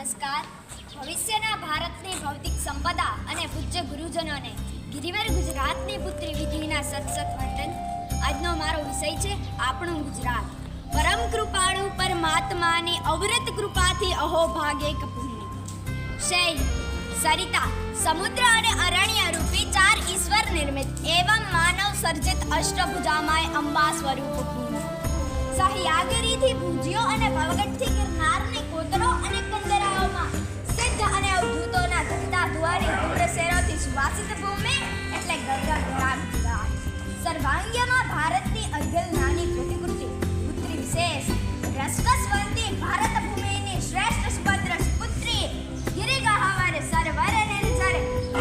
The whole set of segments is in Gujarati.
નમસ્કાર. ભવિષ્યના ભારતની ભૌતિક સંપદા અને પૂજ્ય ગુરુજનોને ગિરિવર ગુજરાતની પુત્રી વિધિના સતસત વંદન. આજનો મારો વિષય છે આપણું ગુજરાત. પરમ કૃપાળુ પરમાત્માની અવિરત કૃપાથી અહોભાગ્યક ભૂમિ. શૈલ, સરિતા, સમુદ્ર અને અરણ્ય રૂપી ચાર ઈશ્વર નિર્મિત એવં માનવ સર્જિત અષ્ટભુજામય અંબા સ્વરૂપ ભૂમિ. સહયાગરીથી ભુજિયો અને ભવગઢથી ગિરનારની કોતરો અને કંદરાઓમાં સિદ્ધ અને અવધૂતોના ધગતા ધુવારી ગુણશેરોથી સુવાસિત ભૂમિ એટલે ગરગર ગુજરાત. સર્વાંગ્યમાં ભારતની અદ્ભુત નાની પ્રતિકૃતિ પુત્રી વિશેષ રસકસવંતી ભારત ભૂમિની શ્રેષ્ઠ સુભદ્ર પુત્રી ગિરિગહાવર સરવર નિર્જર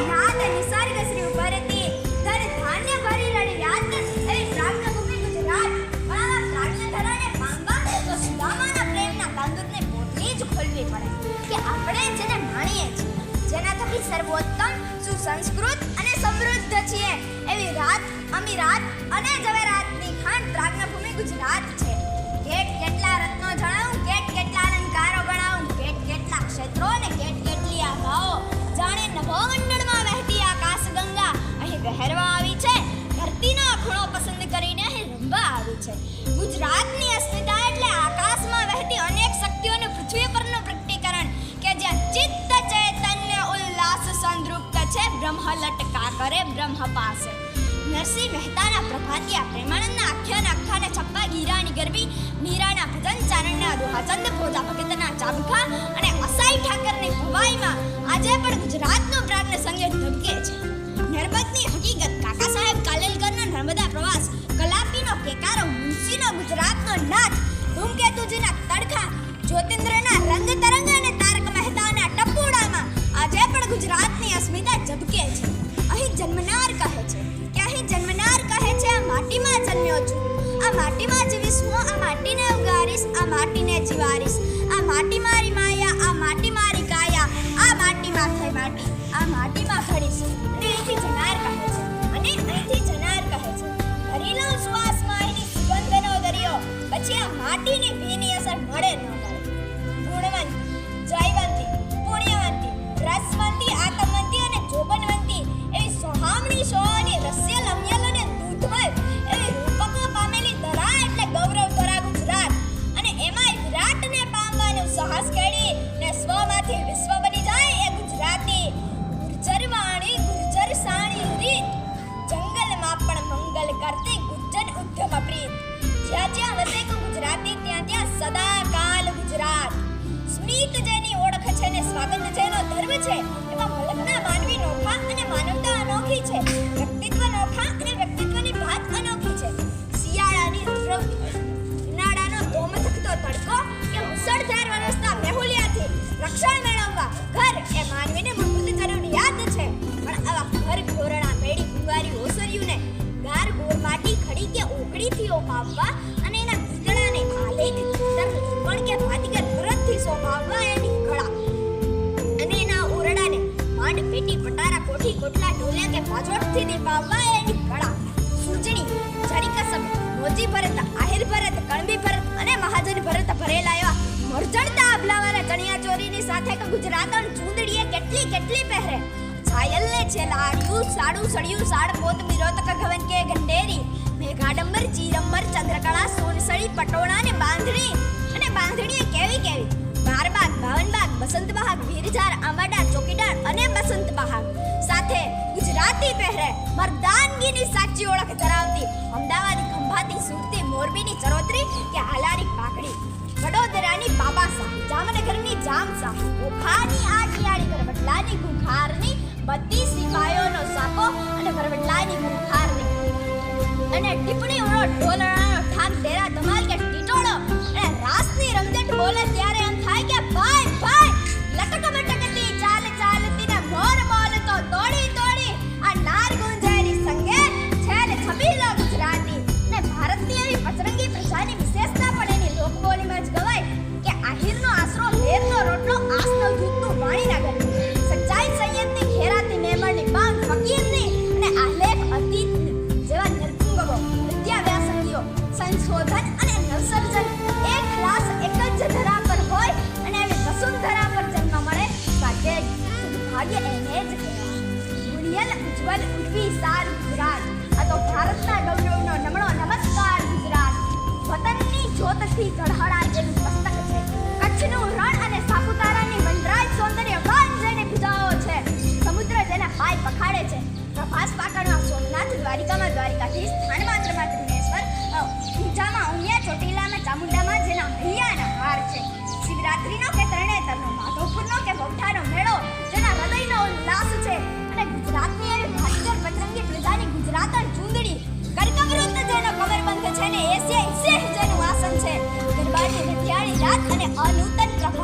નાદ નિસર્ગ શ્રી ઉપરતી ધન ધાન્ય ભરી રડી યાદ એવી પ્રાગ્ન ભૂમિ ગુજરાત. પણ પ્રાગ્ન ધરાને પામવા તો સુદામાના પ્રેમના તાંદુરને પોટલી જ ખોલવી પડે કે આપણે જેને માણીએ છીએ, જેના થકી સર્વોત્તમ સુસંસ્કૃત અને સમૃદ્ધ છીએ એવી રાત અમીરાત અને જવેરાતની ખાન પ્રાગ્ન ભૂમિ ગુજરાત છે. કેટ કેટલા રત્નો જણાવું, કેટ કેટલા અલંકારો ગણાવું, કેટ કેટલા ક્ષેત્રો ને કેટ કેટલી આભાઓ. જાણે નભોમંડળમાં વહેતી આકાશ ગંગા અહીં વહેરવા આવી છે. ધરતીનો ખૂણો પસંદ કરીને અહીં રમવા આવી છે. ગુજરાતની અસ્મિતા એટલે આકાશમાં વહેતી અનેક શક્તિઓનું પૃથ્વી પરનું પ્રકટીકરણ કે જ્યાં ચિત્ત ચૈતન્ય ઉલ્લાસ સંતૃપ્ત છે. બ્રહ્મ લટકા કરે બ્રહ્મ પાસે. નરસિંહ મહેતાના પ્રભાતિયા, પ્રેમાનંદના આખ્યાને છપ્પા ગીરાની ગરબી, મીરાના ભજન ચારણના દોહા, ચંદ ભોજા ભગતના ચાબખા અને અસાઈ ઠાકરની ભવાઈમાં આજે પણ ગુજરાતનું પ્રાગ્ન સંગીત ધબકે છે. નર્મદની હકીકત, કાકા સાહેબ કાલેલકરનો નર્મદા પ્રવાસ, કલાપીનો કેકારો, મુનશીનો ગુજરાતનો નાથ, ધૂમકેતુજીના તડકા, જ્યોતિન્દ્રના રંગ તરંગ અને તારક મહેતાના ટપુડામાં આજે પણ ગુજરાતની અસ્મિતા ઝબકે છે. અહીં જન્મનાર કહે છે કે અહીં જન્મનાર કહે છે આ માટીમાં જન્મ્યો છું, આ માટીમાં જીવીશ હું, આ માટીને ઉગારીશ, આ માટીને જીવારીશ, આ માટી મારી માયા, આ માટી મારી કાયા, આ માટીમાં થઈ માટી, આ માટીમાં ઘડીશ. અને અહીંથી જનાર કહે છે, અને અહીંથી જનાર કહે છે, ભરી લઉં શ્વાસમાં અહીંની સુગંધનો દરિયો, પછી આ માટીની ભીની અસર મળે ન મળે. ગુણવંત, જયવંતી, પુણ્યવંતી, રસવંતી, આતમવંતી અને જોબનવંતી એવી સોહામણી સોહાની રસ્ય લમ્યલ અને દૂધમય એવી રૂપકો પામેલી ધરા એટલે ગૌરવ ધરા ગુજરાત. અને એમાંય વિરાટને પામવાનું સાહસ કેળી ને સ્વમાંથી વિશ્વ બની જાય એ ગુજરાતી. ગુર્જર વાણી ગુર્જર સાણી રીત, જંગલમાં પણ મંગલ કરતી ગુજ્જન ઉદ્યમ પ્રીત. જ્યાં જ્યાં વસે ગુજરાતી ત્યાં ત્યાં સદા કાલ ગુજરાત. સ્મિત જેની ઓળખ છે ને સ્વાગત જેનો ધર્મ છે, એમાં મલકના માનવી નોખા અને માનવતા અનોખી છે. વ્યક્તિત્વ નોખા અને વ્યક્તિત્વની ભાત અનોખી છે. શિયાળાની ઉનાળાનો ધોમધકતો તડકો કે મુસળધાર વરસતા મેહુલિયાથી રક્ષણ મેળવવા ઘર એ માનવીને મૂળભૂત જરૂરિયાત છે. પણ આવા ઘર ઘોરણા મેળી કુંવારી ઓસરિયુંને ગાર ગોર માટી ખડી કે ઓકડીથી ઓપાવવા અને એના ગીતડાને આલેખ પણ કે ભાતીગર ભરતથી સોંપાવવા એની કળા. અને એના ઓરડાને માંડ પેટી પટારા કોઠી કોટલા ઢોલિયા કે પાછોડથી દીપાવવા એની કળા. સૂજણી, જરી કસમ, મોજી ભરત, આહિર ભરત, કણબી ભરત અને મહાજન ભરત ભરેલા એવા મરજડતા આભલાવાળા ચણિયા ચોરીની સાથે કે ગુજરાતણ ચૂંદડીએ કેટલી કેટલી પહેરે. છાયલને છે લાડ્યું સાડું સળિયું સાડ પોત મિરોતક ઘવન કે ગંડેરી, મેઘાડંબર ચીરંબર ચંદ્રકળા સોનસળી પટોળા ને બાંધણી. અને બાંધણીએ કેવી કેવી બારબાગ, બાવનબાગ, બસંત બહાગ, વીરજાર, આંબાડા, ચોકીદાર અને બસંત બહાગ સાથે ગુજરાતી પહેરે. મર્દાનગીની સાચી ઓળખ ધરાવતી અમદાવાદી ખંભાતી, સુરતી, મોરબીની ચરોતરી કે હાલારી પાકડી, વડોદરાની બાબાસા, જામનગરની જામસા, ઓખાની આટિયાળી, વરવટલાની ગુંખારની બધી સિપાઈઓનો સાકો અને વરવટલાની ગુંખારની. અને ટીપણી ઉડો ઢોલણાનો ઠાક ડેરા ધમાલ કે ટીટોળો અને રાસની રમઝટ બોલે ત્યારે એમ થાય કે ભાઈ ભાઈ લટક બટકતી ચાલ ચાલતી ને મોર મોલ તો તોડી તોડી આ નાર ગુંજારી સંગે છે ને છબીલો ગુજરાતી. ને ભારતની એવી પચરંગી પ્રજાની વિશેષતા પણ એની લોકબોલીમાં જ ગવાય કે આહિરનો આશરો, લેરનો રોટલો, આસનો દૂધનું વાણી ના ગયું. સચ્ચાઈ સંયમની ખેરાતી મેમણની માંગ ફકીરની અને આલેખ અતીત જેવા નિર્ગુંગવો વિદ્યાવ્યાસંગીઓ સંશોધન અને નવસર્જન એક ક્લાસ એક જ ધરા પર હોય અને એવી વસુંધરા સૌભાગ્ય એને જ કહેવાય. ગુણિયલ ઉજ્જવલ ઉઠવી સાર ગુજરાત, આ તો ભારતના ગૌરવનો નમણો નમસ્કાર ગુજરાત. વતનની જ્યોતથી ઝળહળાયેલું મસ્તક છે. કચ્છનું રણ અને સાપુતારાની વનરાજ સૌંદર્ય વાન જેને ભીજાઓ છે. સમુદ્ર જેના પાય પખાડે છે. પ્રભાસ પાટણમાં સોમનાથ, દ્વારિકામાં દ્વારિકાધીશ, સ્થાનમાં ત્રિનેશ્વર, ઊંચામાં ઉમિયા, ચોટીલામાં ચામુંડામાં જેના હૈયાના હાર છે. શિવરાત્રીનો કે તરણેતરનો, માધવપુરનો કે વૌઠાનો મેળો જેના હૃદયનો ઉલ્લાસ છે. અને ગુજરાતની એવી ભાસ્કર પતંગી પ્રજાની ગુજરાતણ ચૂંદડી, કર્કવૃત્ત જેનો કમરબંધ છે ને એશિયાઈ સિંહ જેનું આસન છે. ગરબાની રતિયાળી રાત અને અનૂતન પ્રભાત